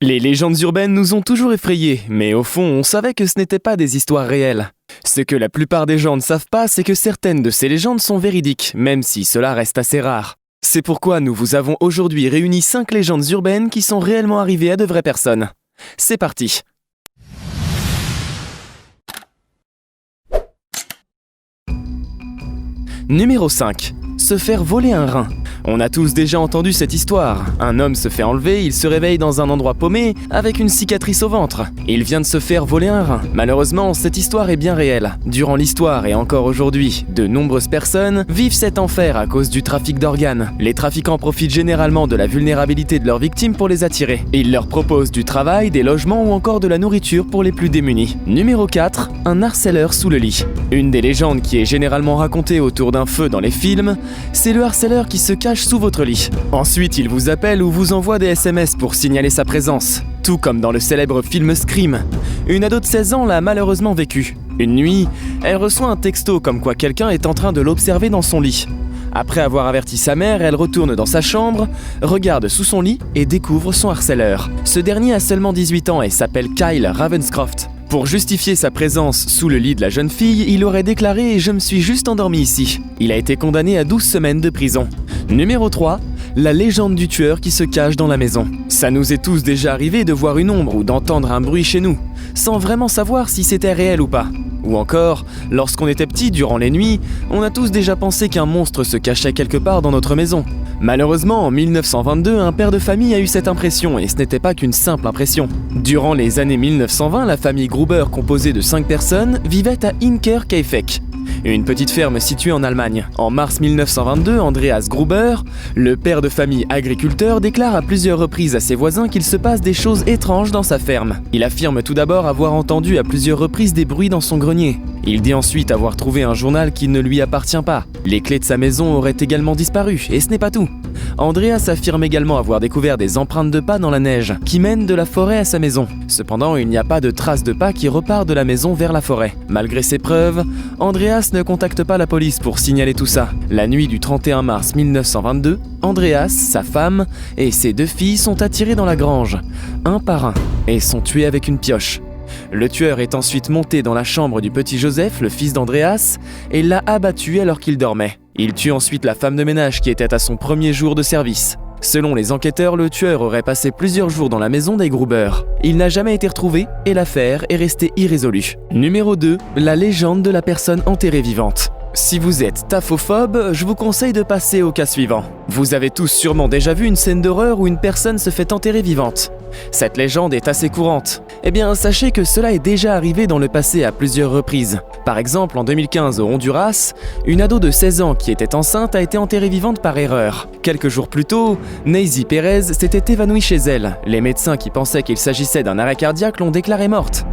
Les légendes urbaines nous ont toujours effrayés, mais au fond, on savait que ce n'étaient pas des histoires réelles. Ce que la plupart des gens ne savent pas, c'est que certaines de ces légendes sont véridiques, même si cela reste assez rare. C'est pourquoi nous vous avons aujourd'hui réuni 5 légendes urbaines qui sont réellement arrivées à de vraies personnes. C'est parti! Numéro 5. Se faire voler un rein. On a tous déjà entendu cette histoire. Un homme se fait enlever, il se réveille dans un endroit paumé avec une cicatrice au ventre. Il vient de se faire voler un rein. Malheureusement, cette histoire est bien réelle. Durant l'histoire et encore aujourd'hui, de nombreuses personnes vivent cet enfer à cause du trafic d'organes. Les trafiquants profitent généralement de la vulnérabilité de leurs victimes pour les attirer. Ils leur proposent du travail, des logements ou encore de la nourriture pour les plus démunis. Numéro 4. Un harceleur sous le lit. Une des légendes qui est généralement racontée autour d'un feu dans les films, c'est le harceleur qui se cache sous votre lit. Ensuite, il vous appelle ou vous envoie des SMS pour signaler sa présence. Tout comme dans le célèbre film Scream. Une ado de 16 ans l'a malheureusement vécu. Une nuit, elle reçoit un texto comme quoi quelqu'un est en train de l'observer dans son lit. Après avoir averti sa mère, elle retourne dans sa chambre, regarde sous son lit et découvre son harceleur. Ce dernier a seulement 18 ans et s'appelle Kyle Ravenscroft. Pour justifier sa présence sous le lit de la jeune fille, il aurait déclaré « Je me suis juste endormi ici ». Il a été condamné à 12 semaines de prison. Numéro 3. La légende du tueur qui se cache dans la maison. Ça nous est tous déjà arrivé de voir une ombre ou d'entendre un bruit chez nous, sans vraiment savoir si c'était réel ou pas. Ou encore, lorsqu'on était petit durant les nuits, on a tous déjà pensé qu'un monstre se cachait quelque part dans notre maison. Malheureusement, en 1922, un père de famille a eu cette impression et ce n'était pas qu'une simple impression. Durant les années 1920, la famille Gruber, composée de 5 personnes, vivait à Inkerkeifeck, une petite ferme située en Allemagne. En mars 1922, Andreas Gruber, le père de famille agriculteur, déclare à plusieurs reprises à ses voisins qu'il se passe des choses étranges dans sa ferme. Il affirme tout d'abord avoir entendu à plusieurs reprises des bruits dans son grenier. Il dit ensuite avoir trouvé un journal qui ne lui appartient pas. Les clés de sa maison auraient également disparu, et ce n'est pas tout. Andreas affirme également avoir découvert des empreintes de pas dans la neige, qui mènent de la forêt à sa maison. Cependant, il n'y a pas de traces de pas qui repartent de la maison vers la forêt. Malgré ces preuves, Andreas ne contacte pas la police pour signaler tout ça. La nuit du 31 mars 1922, Andreas, sa femme et ses 2 filles sont attirés dans la grange, un par un, et sont tués avec une pioche. Le tueur est ensuite monté dans la chambre du petit Joseph, le fils d'Andreas, et l'a abattu alors qu'il dormait. Il tue ensuite la femme de ménage qui était à son premier jour de service. Selon les enquêteurs, le tueur aurait passé plusieurs jours dans la maison des Gruber. Il n'a jamais été retrouvé et l'affaire est restée irrésolue. Numéro 2. La légende de la personne enterrée vivante. Si vous êtes taphophobe, je vous conseille de passer au cas suivant. Vous avez tous sûrement déjà vu une scène d'horreur où une personne se fait enterrer vivante. Cette légende est assez courante. Eh bien, sachez que cela est déjà arrivé dans le passé à plusieurs reprises. Par exemple, en 2015 au Honduras, une ado de 16 ans qui était enceinte a été enterrée vivante par erreur. Quelques jours plus tôt, Neisy Perez s'était évanouie chez elle. Les médecins qui pensaient qu'il s'agissait d'un arrêt cardiaque l'ont déclarée morte.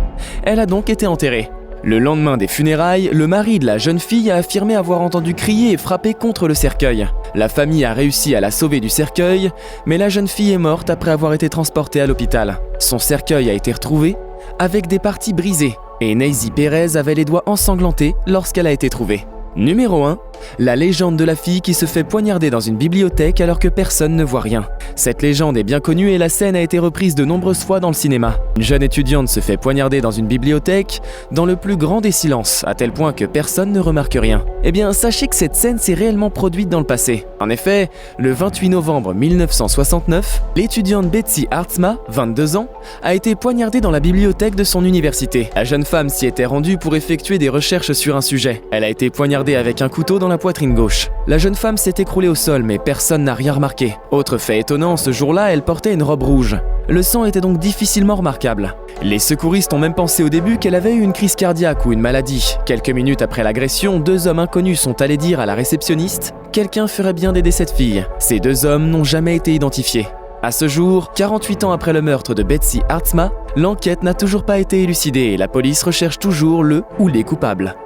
Elle a donc été enterrée. Le lendemain des funérailles, le mari de la jeune fille a affirmé avoir entendu crier et frapper contre le cercueil. La famille a réussi à la sauver du cercueil, mais la jeune fille est morte après avoir été transportée à l'hôpital. Son cercueil a été retrouvé avec des parties brisées, et Neisy Perez avait les doigts ensanglantés lorsqu'elle a été trouvée. Numéro 1. La légende de la fille qui se fait poignarder dans une bibliothèque alors que personne ne voit rien. Cette légende est bien connue et la scène a été reprise de nombreuses fois dans le cinéma. Une jeune étudiante se fait poignarder dans une bibliothèque dans le plus grand des silences, à tel point que personne ne remarque rien. Eh bien, sachez que cette scène s'est réellement produite dans le passé. En effet, le 28 novembre 1969, l'étudiante Betsy Hartzma, 22 ans, a été poignardée dans la bibliothèque de son université. La jeune femme s'y était rendue pour effectuer des recherches sur un sujet. Elle a été poignardée avec un couteau dans la poitrine gauche. La jeune femme s'est écroulée au sol, mais personne n'a rien remarqué. Autre fait étonnant, ce jour-là, elle portait une robe rouge. Le sang était donc difficilement remarquable. Les secouristes ont même pensé au début qu'elle avait eu une crise cardiaque ou une maladie. Quelques minutes après l'agression, 2 hommes inconnus sont allés dire à la réceptionniste « Quelqu'un ferait bien d'aider cette fille ». Ces 2 hommes n'ont jamais été identifiés. À ce jour, 48 ans après le meurtre de Betsy Hartzma, l'enquête n'a toujours pas été élucidée et la police recherche toujours le ou les coupables.